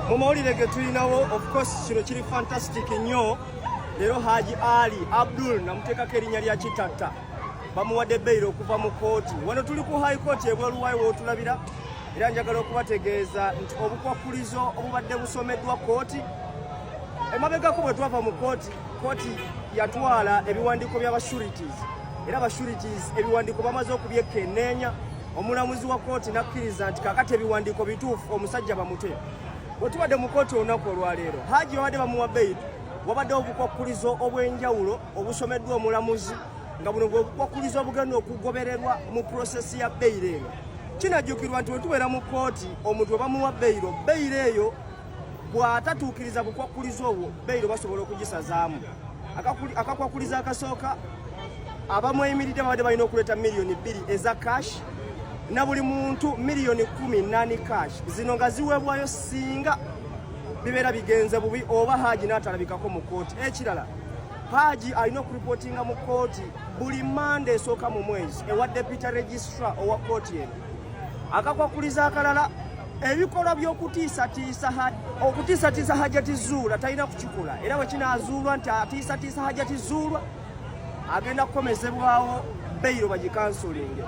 Mu mawulire ge tulinawo of course kino kiri fantastic nnyo. Leero Haji Ali Abdul namuteekako erinnya lya Kitatta bamuwadde beyiro okuva mu kooti. Wano tuli ku high court ebweru waayo wootulabira, era njagala okubategeeza nti obukwakulizo obubadde busomeddwa kooti emabegako bwe twava mu kooti yatwala ebiwandiiko by'abasurities, era abasurities ebiwandiiko bamaze okubyekenneenya. Omulamuzi wa kooti nakkiriza nti kakati ebiwandiiko bituufu omusajja bamute. Bwe tubadde mu kooti olunaku olwaleero Haji babadde bamuwa beyiro, wabadde obukwakulizo obw'enjawulo obusomeddwa omulamuzi nga buno bw'obukwakulizo obugenda okugobererwa mu prosesi ya beyiro eno. Kinajjukirwa nti bwe tubeera mu kooti omuntu bwe bamuwa beyiro eyo bw'atatuukiriza bukwakulizo obwo beyiro basobola okugisazaamu. Akakwakulizo akasooka abamweyimiridde babadde balina okuleeta miliyoni 2 eza cash na buli muntu miliyoni 10 cash, zino nga ziweebwayo singa bibeera bigenze bubi oba Haji n'atalabikako mu kooti. Ekirala, Haji alina okuripootinga mu kooti buli Monday esooka mu mwezi ewa deputy registrar owa kooti eno. Akakwakuliza akalala, ebikolwa by'okutiisatiisa Hajjati Zuula talina kukikola, era bwe kinaazuulwa nti atiisatiisa Hajjati Zuula agenda kukomezebwawo beyiro bagikansulinge.